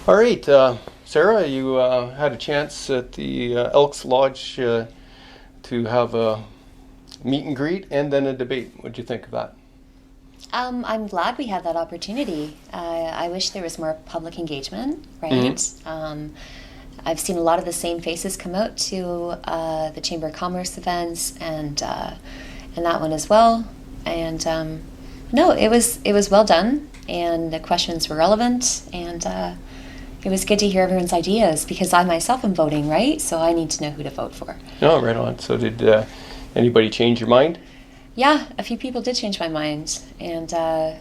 All right, Sarah, you had a chance at the Elks Lodge to have a meet and greet and then a debate. What did you think of that? I'm glad we had that opportunity. I wish there was more public engagement, right? I've seen a lot of the same faces come out to the Chamber of Commerce events and that one as well. And no, it was well done, and the questions were relevant, and it was good to hear everyone's ideas because I myself am voting, right? So I need to know who to vote for. Oh, right on. So did anybody change your mind? Yeah, a few people did change my mind, and I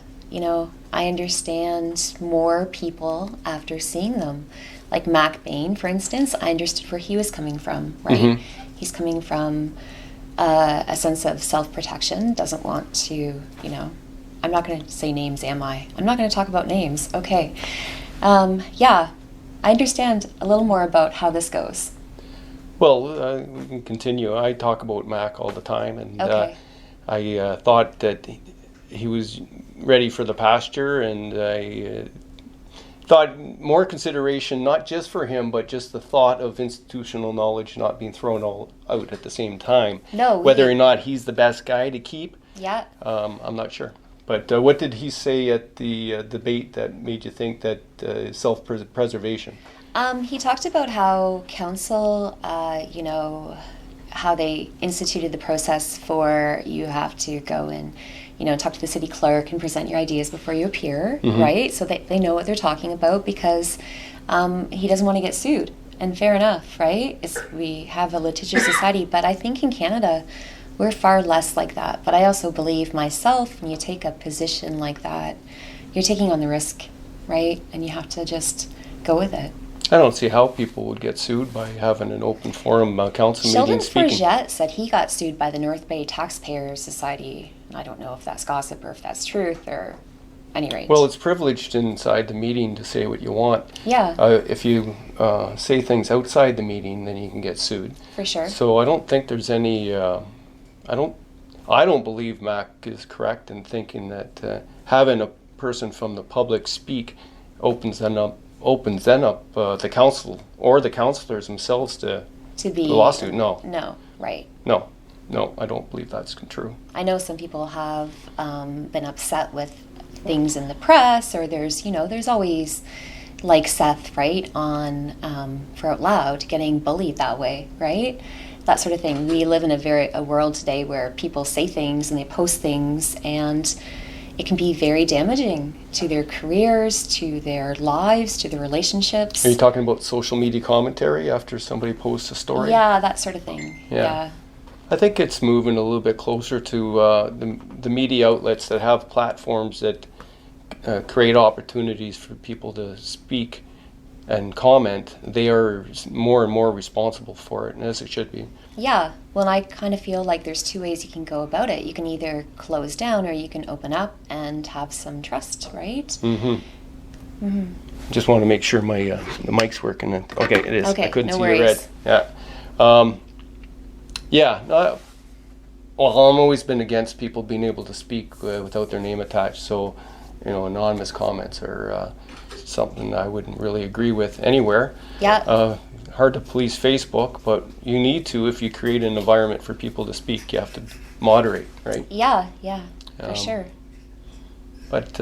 understand more people after seeing them. Like Mac Bain, for instance, I understood where he was coming from, right? He's coming from a sense of self-protection, doesn't want to, I'm not going to say names, am I? I'm not going to talk about names. Okay. Yeah, I understand a little more about how this goes. Well, we can continue. I talk about Mac all the time, and Okay. I thought that he was ready for the pasture, and I thought more consideration, not just for him, but just the thought of institutional knowledge not being thrown all out at the same time. No. Whether or not he's the best guy to keep, Yeah. I'm not sure. But what did he say at the debate that made you think that self-preservation? He talked about how council, how they instituted the process for you have to go and, talk to the city clerk and present your ideas before you appear, right? So they know what they're talking about because he doesn't want to get sued. And fair enough, right? We have a litigious society, but I think in Canada, we're far less like that. But I also believe myself, when you take a position like that, you're taking on the risk, right? And you have to just go with it. I don't see how people would get sued by having an open forum council Sheldon meeting speaking. Forget said he got sued by the North Bay Taxpayers Society. I don't know if that's gossip or if that's truth or any rate. Well, it's privileged inside the meeting to say what you want. Yeah. If you say things outside the meeting, then you can get sued. For sure. So I don't think there's any. I don't believe Mac is correct in thinking that having a person from the public speak opens then up the council or the councillors themselves to be the lawsuit. No, right. No, I don't believe that's true. I know some people have been upset with things in the press, or there's always, like Seth, right, on For Out Loud, getting bullied that way, right? That sort of thing. We live in a world today where people say things and they post things, and it can be very damaging to their careers, to their lives, to their relationships. Are you talking about social media commentary after somebody posts a story? Yeah, that sort of thing. Yeah. I think it's moving a little bit closer to the media outlets that have platforms that create opportunities for people to speak and comment. They are more and more responsible for it, and as it should be. Yeah, well, I kind of feel like there's two ways you can go about it. You can either close down or you can open up and have some trust, right? Just want to make sure my the mic's working. Okay, it is. Okay, I couldn't no see worries. your red. Yeah. Well, I've always been against people being able to speak without their name attached. So, anonymous comments are something I wouldn't really agree with anywhere. Yeah. Hard to police Facebook, but you need to if you create an environment for people to speak. You have to moderate, right? Yeah, for sure. But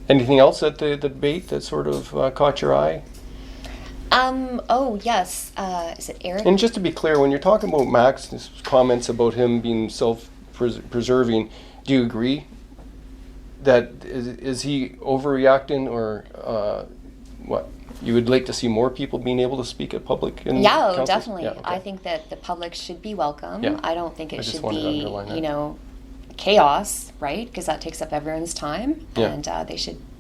anything else at the debate that sort of caught your eye? Oh, yes. Is it Eric? And just to be clear, when you're talking about Max's comments about him being self-preserving, do you agree that is he overreacting, or what? You would like to see more people being able to speak at public? Yeah, definitely. Yeah, okay. I think that the public should be welcome. Yeah. I don't think it should wanted to be, underline that. chaos, right? Because that takes up everyone's time, Yeah. and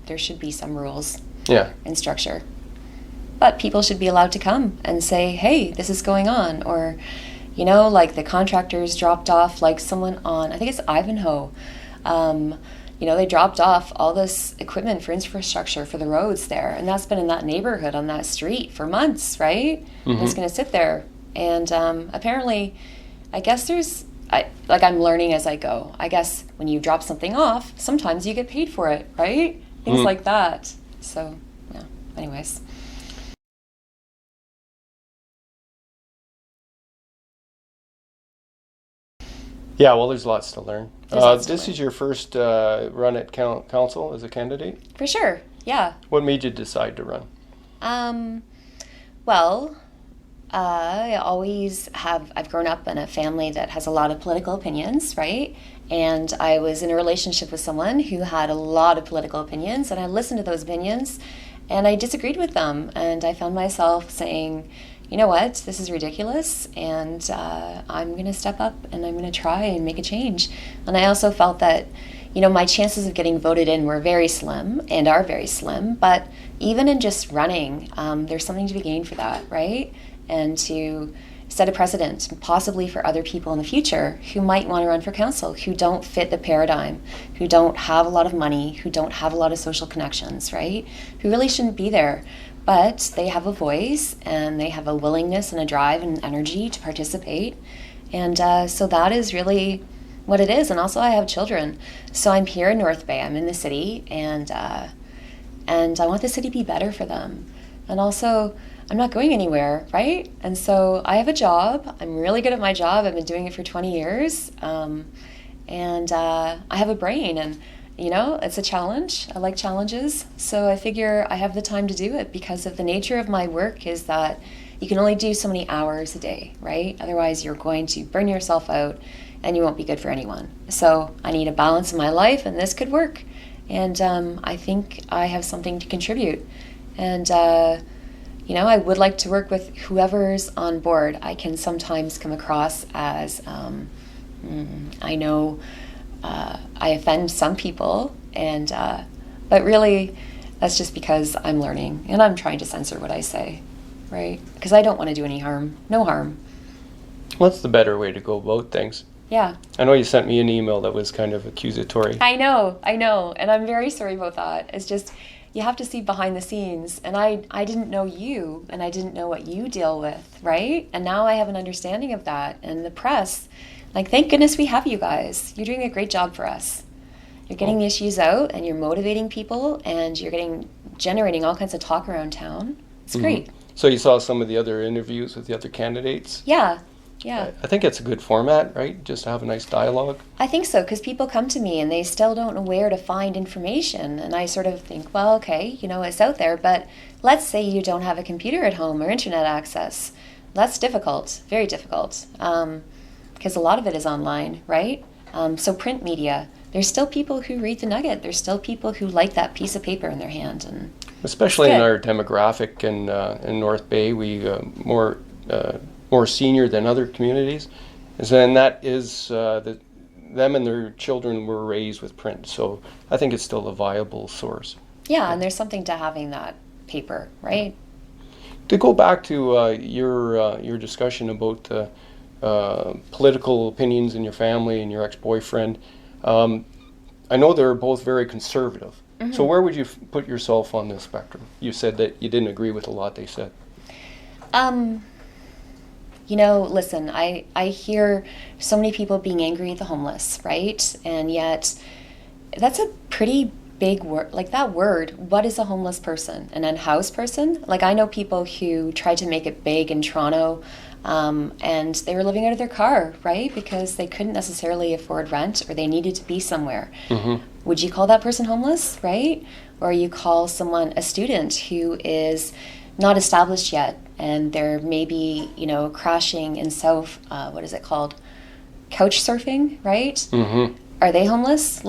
there should be some rules Yeah. and structure. But people should be allowed to come and say, hey, this is going on. Or, like the contractors dropped off, like someone on, I think it's Ivanhoe, they dropped off all this equipment for infrastructure for the roads there. And that's been in that neighborhood on that street for months, right? And it's going to sit there. And apparently, I guess I'm learning as I go. I guess when you drop something off, sometimes you get paid for it, right? Things like that. So, yeah, anyways. Yeah, well, there's lots to learn. There's lots to This learn. is your first run at council as a candidate. For sure, yeah. What made you decide to run? Um, well, I've grown up in a family that has a lot of political opinions, right? And I was in a relationship with someone who had a lot of political opinions, and I listened to those opinions, and I disagreed with them. And I found myself saying, you know what, this is ridiculous, and I'm going to step up and I'm going to try and make a change. And I also felt that, my chances of getting voted in were very slim and are very slim, but even in just running, there's something to be gained for that, right? And to set a precedent, possibly for other people in the future who might want to run for council, who don't fit the paradigm, who don't have a lot of money, who don't have a lot of social connections, right? Who really shouldn't be there. But they have a voice and they have a willingness and a drive and energy to participate. And so that is really what it is. And also I have children. So I'm here in North Bay, I'm in the city, and I want the city to be better for them. And also, I'm not going anywhere, right? And so I have a job. I'm really good at my job. I've been doing it for 20 years. And I have a brain, and it's a challenge. I like challenges. So I figure I have the time to do it because of the nature of my work is that you can only do so many hours a day, right? Otherwise, you're going to burn yourself out and you won't be good for anyone. So I need a balance in my life, and this could work. And I think I have something to contribute. And, I would like to work with whoever's on board. I can sometimes come across as, I know I offend some people, but really that's just because I'm learning and I'm trying to censor what I say, right? Because I don't want to do any harm. No harm. What's the better way to go about things? Yeah. I know you sent me an email that was kind of accusatory. I know. And I'm very sorry about that. It's just, you have to see behind the scenes. And I didn't know you, and I didn't know what you deal with, right? And now I have an understanding of that. And the press, thank goodness we have you guys. You're doing a great job for us. You're getting the issues out, and you're motivating people, and you're generating all kinds of talk around town. It's great. So you saw some of the other interviews with the other candidates? Yeah. I think it's a good format, right? Just to have a nice dialogue. I think so, because people come to me and they still don't know where to find information. And I sort of think, well, okay, it's out there, but let's say you don't have a computer at home or internet access. That's difficult, very difficult, because a lot of it is online, right? So print media, there's still people who read the Nugget. There's still people who like that piece of paper in their hand. And especially in our demographic in North Bay, we more senior than other communities, and that is them and their children were raised with print. So I think it's still a viable source. Yeah, and there's something to having that paper, right? To go back to your discussion about political opinions in your family and your ex-boyfriend, I know they're both very conservative. Mm-hmm. So where would you put yourself on the spectrum? You said that you didn't agree with a lot they said. Listen, I hear so many people being angry at the homeless, right? And yet that's a pretty big word. That word, what is a homeless person? An unhoused person? I know people who tried to make it big in Toronto, and they were living out of their car, right? Because they couldn't necessarily afford rent, or they needed to be somewhere. Mm-hmm. Would you call that person homeless, right? Or you call someone a student who is not established yet, and they're maybe, crashing in South, what is it called? Couch surfing, right? Mm-hmm. Are they homeless?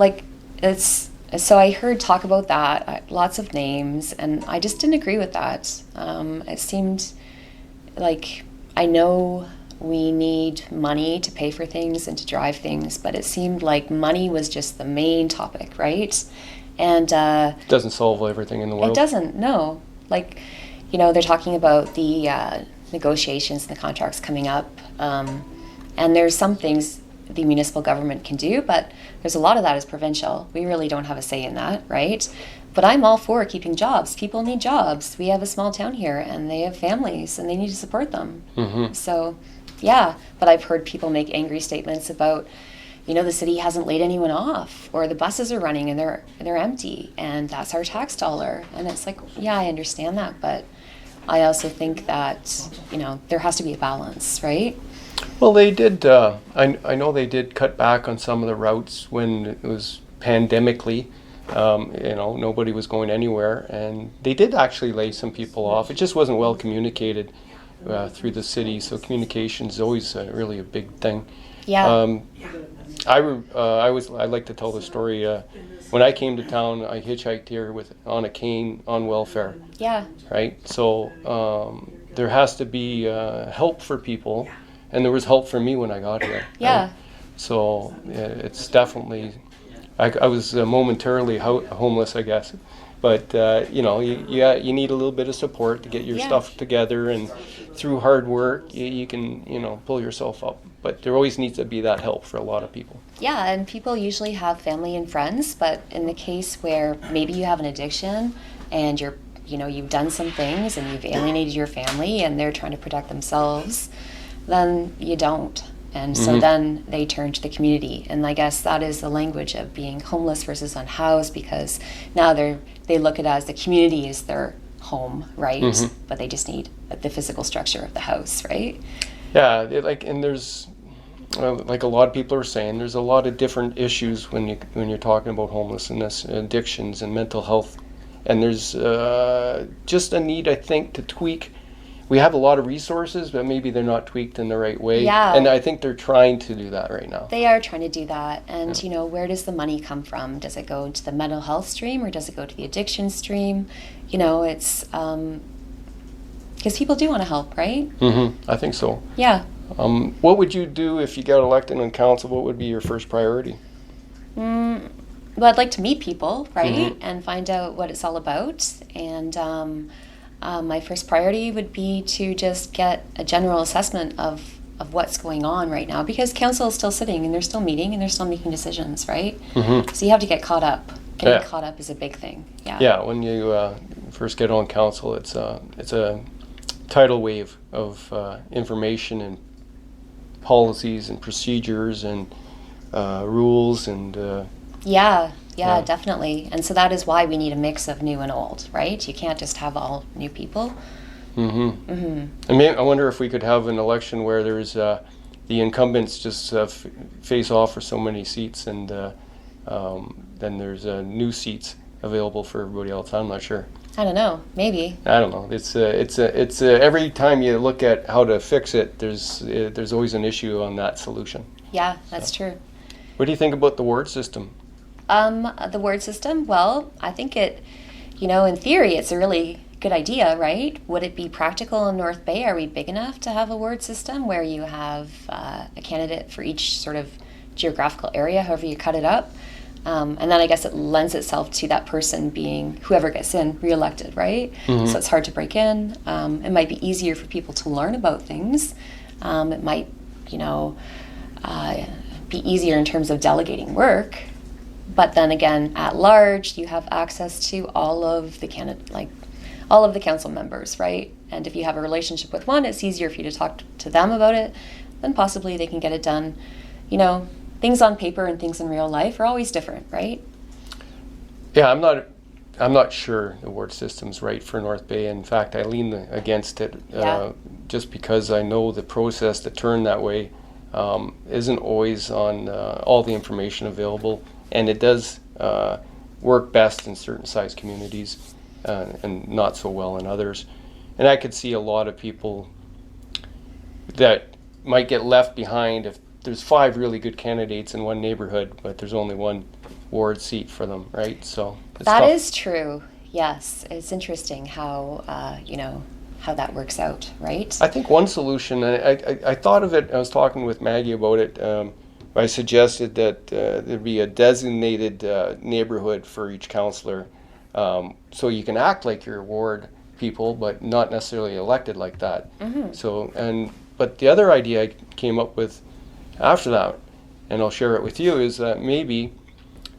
So I heard talk about that, lots of names, and I just didn't agree with that. It seemed like, I know we need money to pay for things and to drive things, but it seemed like money was just the main topic, right? And it doesn't solve everything in the world. It doesn't, no. They're talking about the negotiations and the contracts coming up, and there's some things the municipal government can do, but there's a lot of that is provincial. We really don't have a say in that, right? But I'm all for keeping jobs. People need jobs. We have a small town here, and they have families, and they need to support them. Mm-hmm. So, yeah, but I've heard people make angry statements about, the city hasn't laid anyone off, or the buses are running and they're empty, and that's our tax dollar. And it's like, yeah, I understand that, but I also think that, there has to be a balance, right? Well, they did. I know they did cut back on some of the routes when it was pandemically. Nobody was going anywhere, and they did actually lay some people off. It just wasn't well communicated through the city. So communication is always really a big thing. Yeah. I like to tell the story. When I came to town, I hitchhiked here on a cane on welfare. Yeah. Right. So there has to be help for people, and there was help for me when I got here. Yeah. Right? So it's definitely. I was momentarily homeless, I guess, but you need a little bit of support to get your stuff together, and through hard work you can pull yourself up. But there always needs to be that help for a lot of people. Yeah, and people usually have family and friends, but in the case where maybe you have an addiction and you've done some things and you've alienated your family and they're trying to protect themselves, then you don't. And so then they turn to the community. And I guess that is the language of being homeless versus unhoused, because now they look at it as the community is their home, right? But they just need the physical structure of the house, right? Yeah, and there's, like a lot of people are saying, there's a lot of different issues when you're talking about homelessness, addictions, and mental health. And there's just a need, I think, to tweak. We have a lot of resources, but maybe they're not tweaked in the right way. Yeah. And I think they're trying to do that right now. They are trying to do that. And, where does the money come from? Does it go into the mental health stream, or does it go to the addiction stream? It's because people do want to help, right? I think so. Yeah. What would you do if you got elected on council? What would be your first priority? Well, I'd like to meet people, right? And find out what it's all about. And my first priority would be to just get a general assessment of what's going on right now, because council is still sitting and they're still meeting and they're still making decisions, right? So you have to get caught up. Getting caught up is a big thing. Yeah. Yeah, when you first get on council, it's a tidal wave of information and policies and procedures and rules and Yeah, definitely. And so that is why we need a mix of new and old, right? You can't just have all new people. I wonder if we could have an election where there's the incumbents just face off for so many seats, and then there's new seats available for everybody else. I'm not sure. I don't know. Maybe. I don't know. It's every time you look at how to fix it, there's always an issue on that solution. Yeah, that's true. What do you think about the ward system? The word system, well, I think in theory, it's a really good idea, right? Would it be practical in North Bay? Are we big enough to have a word system where you have a candidate for each sort of geographical area, however you cut it up? And then I guess it lends itself to that person being, whoever gets in, reelected, right? So it's hard to break in. It might be easier for people to learn about things. It might, be easier in terms of delegating work. But then again, at large, you have access to all of the council members, right? And if you have a relationship with one, it's easier for you to talk to them about it. Then possibly they can get it done. Things on paper and things in real life are always different, right? Yeah, I'm not sure the ward system's right for North Bay. In fact, I lean against it just because I know the process to turn that way isn't always on all the information available. And it does work best in certain size communities and not so well in others. And I could see a lot of people that might get left behind if there's 5 really good candidates in one neighborhood, but there's only one ward seat for them, right? So that is true. Yes, it's interesting how how that works out, right? I think one solution, I thought of it. I was talking with Maggie about it. I suggested that there be a designated neighborhood for each councillor, so you can act like your ward people, but not necessarily elected like that. But the other idea I came up with after that, and I'll share it with you, is that maybe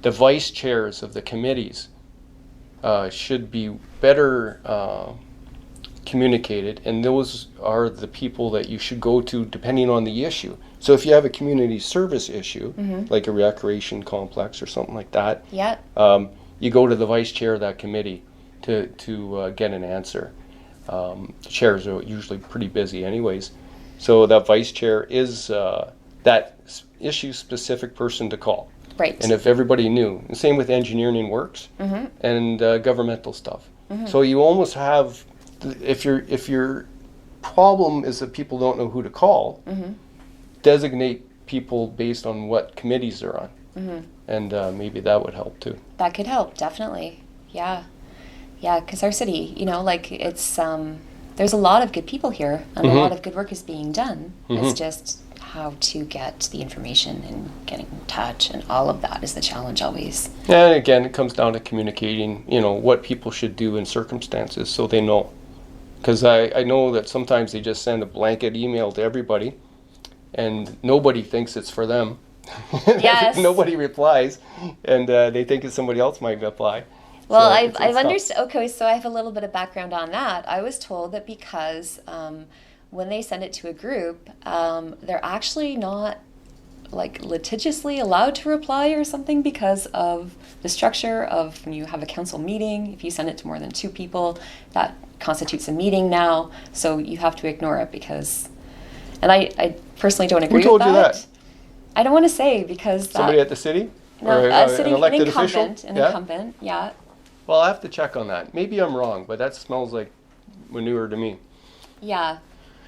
the vice chairs of the committees should be better communicated, and those are the people that you should go to depending on the issue. So if you have a community service issue, like a recreation complex or something like that, you go to the vice chair of that committee to get an answer. The chairs are usually pretty busy anyways. So that vice chair is that issue-specific person to call. Right. And if everybody knew, and same with engineering works and governmental stuff. So you almost have, if your problem is that people don't know who to call, designate people based on what committees they're on. And maybe that would help too. That could help, definitely. Yeah. Yeah, because our city, you know, like it's, there's a lot of good people here and a lot of good work is being done. It's just how to get the information and getting in touch, and all of that is the challenge always. And again, it comes down to communicating, you know, what people should do in circumstances so they know. Because I know that sometimes they just send a blanket email to everybody and nobody thinks it's for them. Yes. Nobody replies, and they think that somebody else might reply. Well, So I've it's tough. understood. Okay, so I have a little bit of background on that. I was told that because when they send it to a group, they're actually not like litigiously allowed to reply or something because of the structure of when you have a council meeting. If you send it to more than 2 people, that constitutes a meeting now. So you have to ignore it because, and I personally don't agree Who told with you that? I don't want to say because Somebody at the city? no, Or a city, an elected an official? incumbent, an Yeah? incumbent, yeah. Well, I have to check on that. Maybe I'm wrong, but that smells like manure to me. Yeah,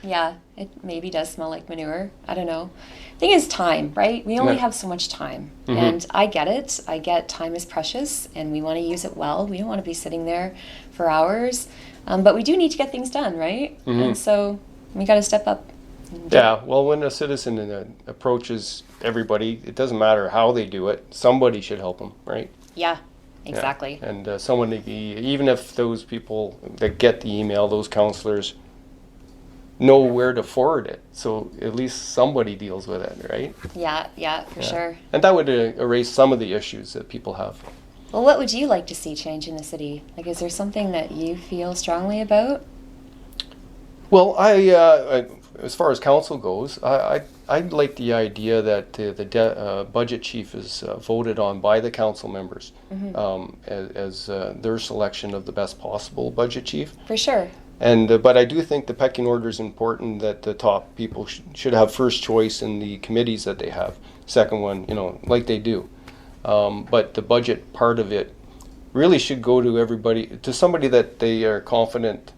yeah, it maybe does smell like manure. I don't know. Thing is time, right? We only Yeah. have so much time. And I get it. I get time is precious and we want to use it well. We don't want to be sitting there for hours. But we do need to get things done, right? And so we got to step up. and do it. Yeah, well, when a citizen approaches everybody, it doesn't matter how they do it, somebody should help them, right? Yeah, Yeah. exactly. And someone, even if those people that get the email, those counselors, know where to forward it, so at least somebody deals with it, right? Yeah, yeah, for Yeah. sure. And that would erase some of the issues that people have. Well, what would you like to see change in the city? Like, is there something that you feel strongly about? Well, as far as council goes, I like the idea that the budget chief is voted on by the council members as their selection of the best possible budget chief. For sure. And but I do think the pecking order is important, that the top people should have first choice in the committees that they have. Second one, you know, like they do. But the budget part of it really should go to everybody, to somebody that they are confident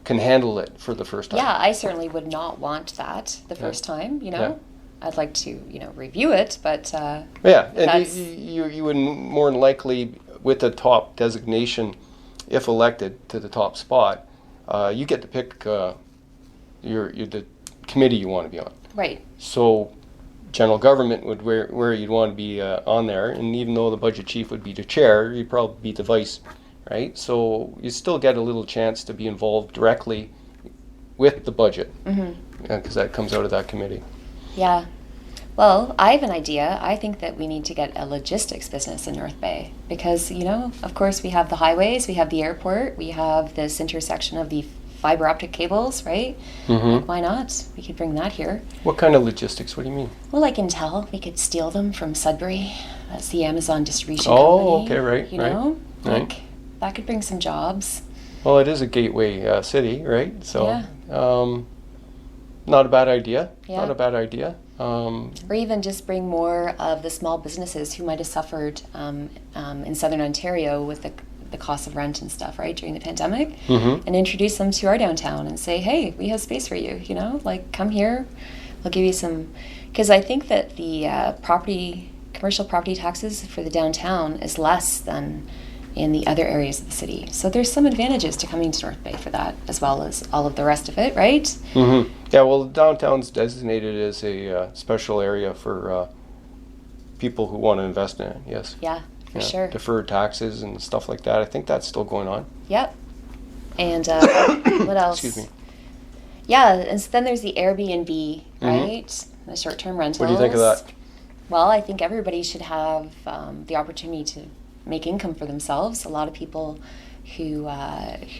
can handle it for the first time. Yeah, I certainly would not want that the first time, you know. Yeah. I'd like to, you know, review it, but Yeah, and that's- you would more than likely, with the top designation, if elected to the top spot, you get to pick the committee you want to be on. right. So general government would where you'd want to be on there, and even though the budget chief would be the chair, you'd probably be the vice, right? So you still get a little chance to be involved directly with the budget, because that comes out of that committee. Yeah. Well, I have an idea. I think that we need to get a logistics business in North Bay because, you know, of course we have the highways, we have the airport, we have this intersection of the fiber optic cables, right? Like, why not? We could bring that here. What kind of logistics? What do you mean? Well, like Intel, we could steal them from Sudbury. That's the Amazon distribution Oh, company. okay, right, You right, know, right. like that could bring some jobs. Well, it is a gateway city, right? So, Yeah. not a bad idea. Yeah. Not a bad idea. Or even just bring more of the small businesses who might have suffered in Southern Ontario with the cost of rent and stuff, right, during the pandemic, and introduce them to our downtown and say, hey, we have space for you, you know, like come here, we'll give you some, because I think that the commercial property taxes for the downtown is less than in the other areas of the city. So there's some advantages to coming to North Bay for that, as well as all of the rest of it, right? Yeah, well, downtown's designated as a special area for people who want to invest in it, yes. Yeah, for sure. Deferred taxes and stuff like that. I think that's still going on. Yep. And what else? Excuse me. Yeah, and so then there's the Airbnb, right? The short-term rentals. What do you think of that? Well, I think everybody should have the opportunity to make income for themselves. A lot of people who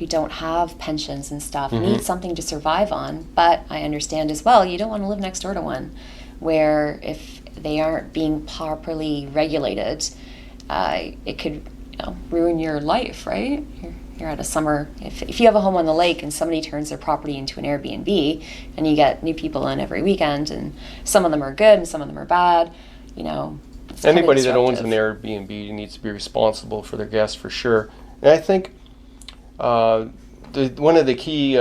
don't have pensions and stuff need something to survive on. But I understand as well, you don't want to live next door to one, where if they aren't being properly regulated, it could ruin your life, right? you're at a summer, if you have a home on the lake and somebody turns their property into an Airbnb and you get new people in every weekend and some of them are good and some of them are bad, you know. Anybody that owns an Airbnb needs to be responsible for their guests for sure. And I think one of the key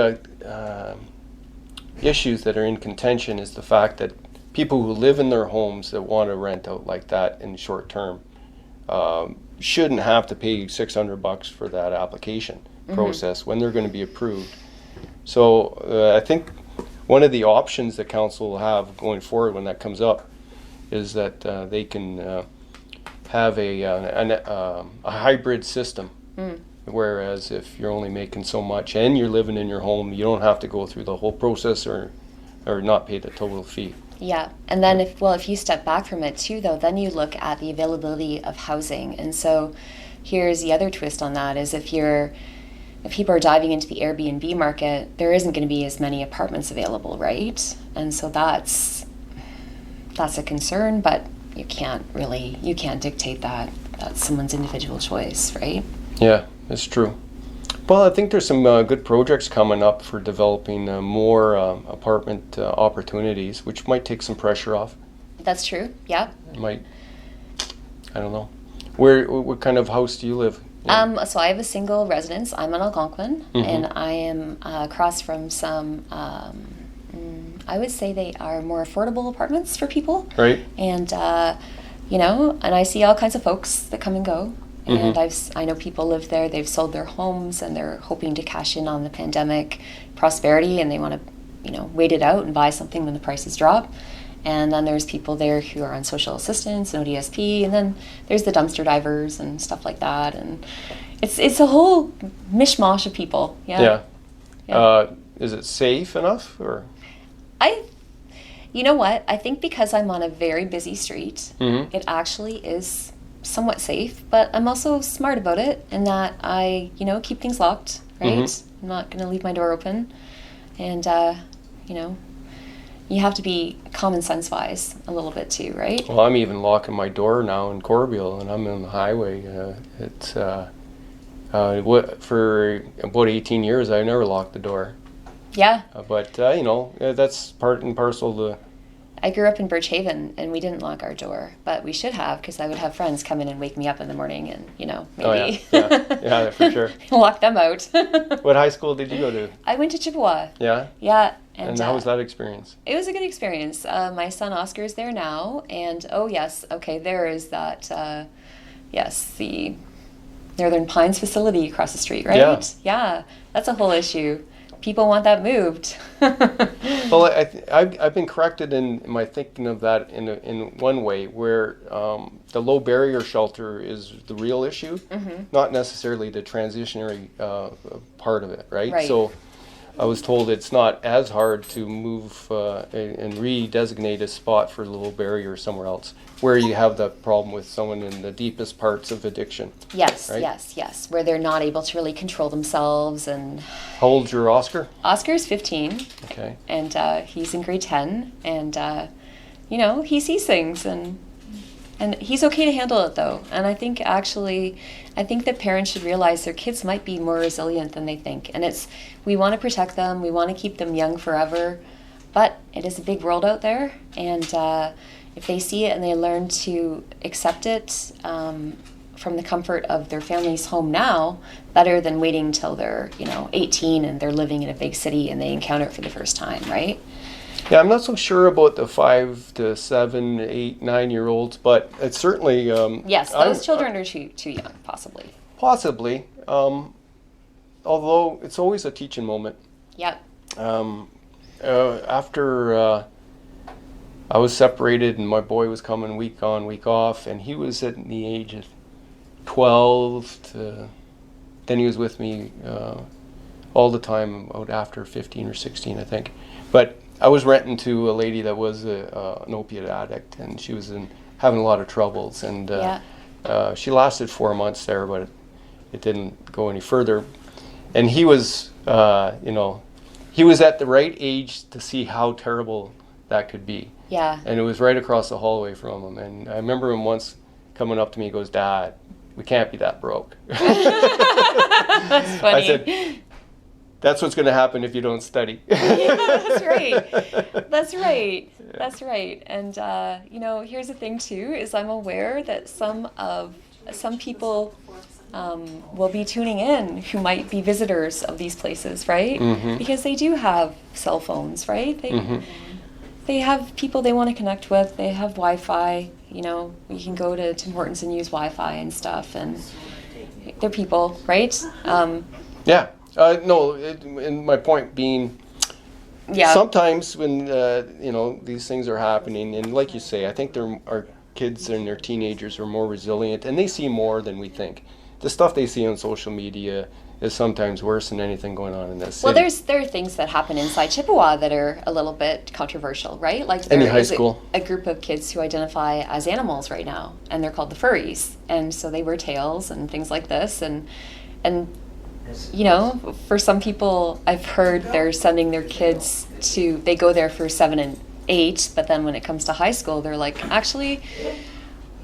issues that are in contention is the fact that people who live in their homes that want to rent out like that in short term shouldn't have to pay $600 for that application process when they're going to be approved. So I think one of the options that council will have going forward when that comes up is that they can have a hybrid system. Whereas if you're only making so much and you're living in your home, you don't have to go through the whole process or not pay the total fee. Yeah, and then if you step back from it too, though, then you look at the availability of housing. And so here's the other twist on that is if people are diving into the Airbnb market, there isn't going to be as many apartments available, right? And so that's a concern, but you can't dictate that. That's someone's individual choice, right? Yeah, that's true. Well, I think there's some good projects coming up for developing more apartment opportunities, which might take some pressure off. That's true, yeah. I don't know. What kind of house do you live in? So I have a single residence. I'm on Algonquin, and I am across from some, I would say they are more affordable apartments for people. Right. And, and I see all kinds of folks that come and go. And I know people live there, they've sold their homes and they're hoping to cash in on the pandemic prosperity and they want to, wait it out and buy something when the prices drop. And then there's people there who are on social assistance and ODSP, and then there's the dumpster divers and stuff like that. And it's a whole mishmash of people. Yeah. Is it safe enough or? You know what? I think because I'm on a very busy street, it actually is somewhat safe, but I'm also smart about it in that I, keep things locked, right? I'm not going to leave my door open. And, you have to be common sense wise a little bit too, right? Well, I'm even locking my door now in Corbeil and I'm on the highway. It's for about 18 years I never locked the door. Yeah. But, that's part and parcel to... I grew up in Birchhaven, and we didn't lock our door, but we should have, because I would have friends come in and wake me up in the morning and, maybe... Oh, yeah, for sure. Lock them out. What high school did you go to? I went to Chippewa. Yeah? Yeah. And how was that experience? It was a good experience. My son Oscar is there now, and there is that, the Northern Pines facility across the street, right? Yeah, that's a whole issue. People want that moved. Well, I've been corrected in my thinking of that in one way, where the low barrier shelter is the real issue, not necessarily the transitionary part of it, right? So I was told it's not as hard to move and redesignate a spot for the low barrier somewhere else, where you have the problem with someone in the deepest parts of addiction. Yes, right? yes, where they're not able to really control themselves. And how old's your Oscar? Oscar's 15. Okay. And he's in grade 10, and he sees things, and he's okay to handle it though. And I think that parents should realize their kids might be more resilient than they think. And we want to protect them, we want to keep them young forever, but it is a big world out there, and if they see it and they learn to accept it from the comfort of their family's home now, better than waiting until they're 18 and they're living in a big city and they encounter it for the first time, right? Yeah, I'm not so sure about the 5 to 7, 8, 9-year-olds, but it's certainly... yes, those children are too young, possibly. Possibly, although it's always a teaching moment. Yep. After I was separated and my boy was coming week on, week off, and he was at the age of 12 to... Then he was with me all the time, about after 15 or 16, I think. But I was renting to a lady that was an opiate addict, and she was having a lot of troubles. And she lasted 4 months there, but it didn't go any further. And he was, he was at the right age to see how terrible that could be. Yeah. And it was right across the hallway from him. And I remember him once coming up to me, he goes, "Dad, we can't be that broke. That's funny. I said, that's what's going to happen if you don't study. Yeah, that's right. That's right. That's right. And you know, here's the thing too: is I'm aware that some people will be tuning in who might be visitors of these places, right? Mm-hmm. Because they do have cell phones, right? Mm-hmm. They have people they want to connect with. They have Wi-Fi. You know, you can go to Tim Hortons and use Wi-Fi and stuff, and they're people, right? Yeah. No, and my point being, Yeah. sometimes when you know, these things are happening, and like you say, I think our kids and their teenagers are more resilient, and they see more than we think. The stuff they see on social media is sometimes worse than anything going on in this city. Well, there are things that happen inside Chippewa that are a little bit controversial, right? Like Any there high is school. a group of kids who identify as animals right now, and they're called the furries, and so they wear tails and things like this, and you know, for some people, I've heard they're sending their kids they go there for 7 and 8, but then when it comes to high school, they're like, actually,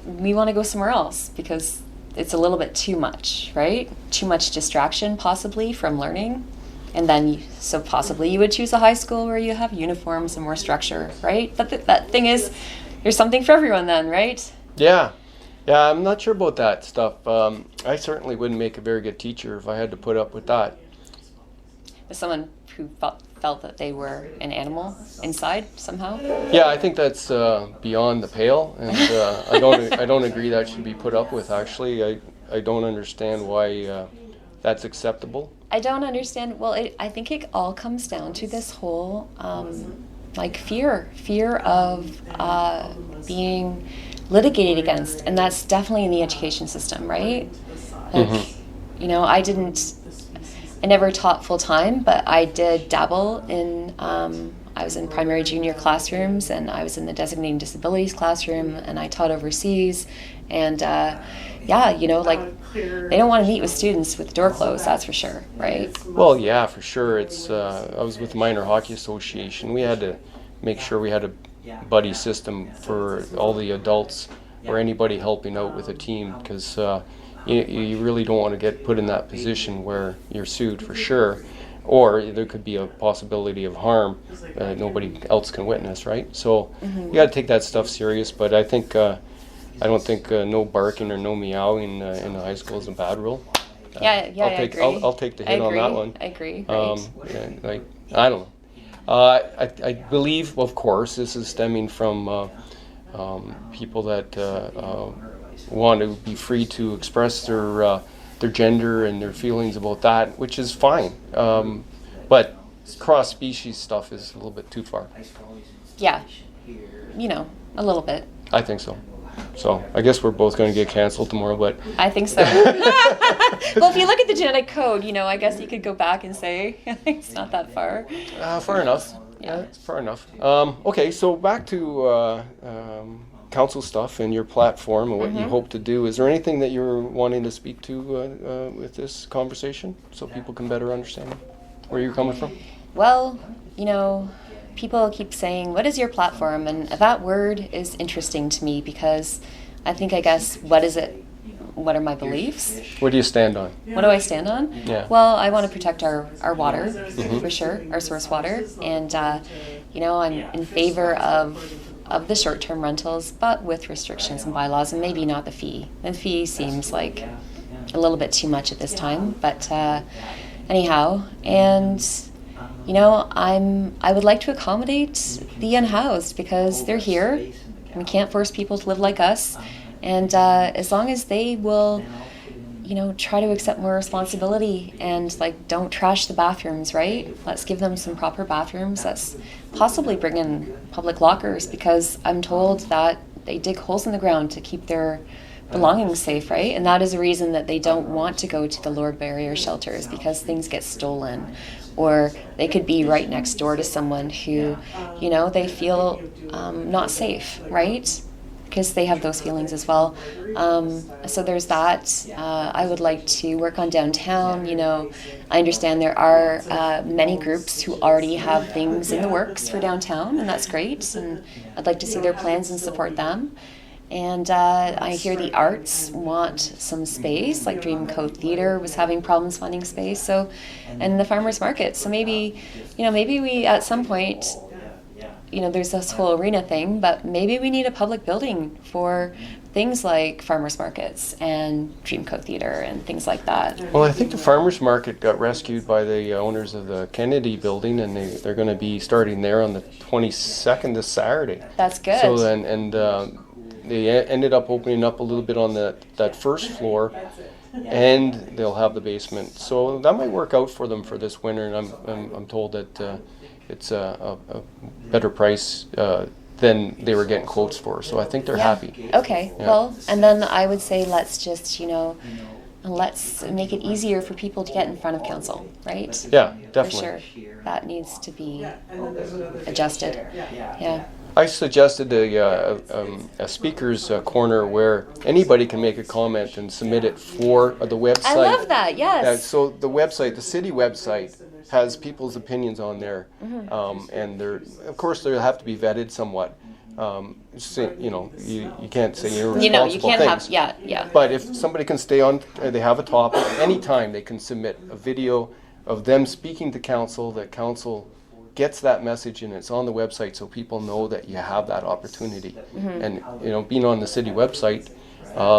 we want to go somewhere else because it's a little bit too much, right? Too much distraction possibly from learning. And then, so possibly you would choose a high school where you have uniforms and more structure, right? But that thing is, there's something for everyone then, right? Yeah. Yeah, I'm not sure about that stuff. I certainly wouldn't make a very good teacher if I had to put up with that. As someone who felt that they were an animal inside somehow. Yeah, I think that's beyond the pale, and I don't agree that should be put up with. Actually, I don't understand why that's acceptable. I don't understand. Well, I think it all comes down to this whole like fear of being litigated against, and that's definitely in the education system, right? Like, you know, I never taught full time, but I did dabble in, I was in primary junior classrooms, and I was in the designating disabilities classroom, and I taught overseas, and yeah, you know, like, they don't want to meet with students with the door closed, that's for sure, right? Well, yeah, for sure. It's I was with the Minor Hockey Association. We had to make sure we had a buddy system for all the adults or anybody helping out with a team, because you really don't want to get put in that position where you're sued for sure, or there could be a possibility of harm nobody else can witness, right? So you got to take that stuff serious. But I think I don't think no barking or no meowing in the high school is a bad rule. Yeah, I agree. I'll take the hit on that one. I agree. Right. Yeah, like, I don't know. I believe, of course, this is stemming from people that want to be free to express their gender and their feelings about that, which is fine. But cross-species stuff is a little bit too far. Yeah, you know, a little bit. I think so. So I guess we're both going to get canceled tomorrow, but I think so. Well, if you look at the genetic code, you know, I guess you could go back and say it's not that far. far enough. Yeah, it's far enough. Okay, so back to council stuff and your platform and what you hope to do. Is there anything that you're wanting to speak to with this conversation so people can better understand where you're coming from? Well, you know, people keep saying, what is your platform? And that word is interesting to me because I guess, what is it? What are my beliefs? Where do you stand on? What do I stand on? Yeah. Well, I want to protect our water, for sure, our source water. And, you know, I'm in favor of the short-term rentals, but with restrictions and bylaws, and maybe not the fee. The fee seems like a little bit too much at this time, but anyhow, and you know, I would like to accommodate the unhoused because they're here, and we can't force people to live like us, and as long as they will, you know, try to accept more responsibility and like don't trash the bathrooms, right? Let's give them some proper bathrooms. Let's possibly bring in public lockers because I'm told that they dig holes in the ground to keep their belongings safe, right? And that is a reason that they don't want to go to the lower barrier shelters because things get stolen, or they could be right next door to someone who, you know, they feel not safe, right? Because they have those feelings as well. So there's that. I would like to work on downtown. You know, I understand there are many groups who already have things in the works for downtown, and that's great. And I'd like to see their plans and support them. And I hear the arts want some space, like Dreamcoat Theatre was having problems finding space. So, and the farmers market. So maybe, maybe we at some point, there's this whole arena thing, but maybe we need a public building for things like farmers markets and Dreamcoat Theatre and things like that. Well, I think the farmers market got rescued by the owners of the Kennedy building, and they're going to be starting there on the 22nd this Saturday. That's good. So then, they ended up opening up a little bit on that first floor, and they'll have the basement. So that might work out for them for this winter. And I'm told that it's a better price than they were getting quotes for. So I think they're happy. Okay. Yeah. Well, and then I would say let's just let's make it easier for people to get in front of council, right? Yeah, definitely. For sure, that needs to be adjusted. Yeah. I suggested a speaker's corner where anybody can make a comment and submit it for the website. I love that. Yes. So the website, the city website, has people's opinions on there, and of course they have to be vetted somewhat. You can't say irresponsible you can't things. have But if somebody can stay on, they have a topic. Anytime they can submit a video of them speaking to council, that council gets that message and it's on the website, so people know that you have that opportunity. And being on the city website,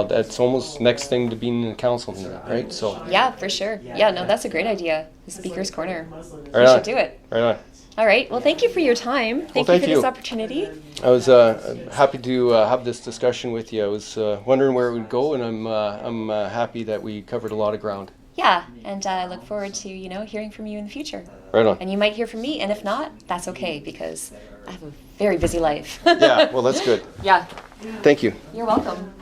that's almost next thing to being in the council meeting, right? So yeah, for sure. Yeah, no, that's a great idea. The speaker's corner. Right We on. should do it. Right on. All right. Well, thank you for your time. Thank you thank for you. this opportunity. I was happy to have this discussion with you. I was wondering where it would go, and I'm happy that we covered a lot of ground. Yeah, and I look forward to hearing from you in the future. Right on. And you might hear from me, and if not, that's okay because I have a very busy life. Yeah, well, that's good. Yeah. Thank you. You're welcome.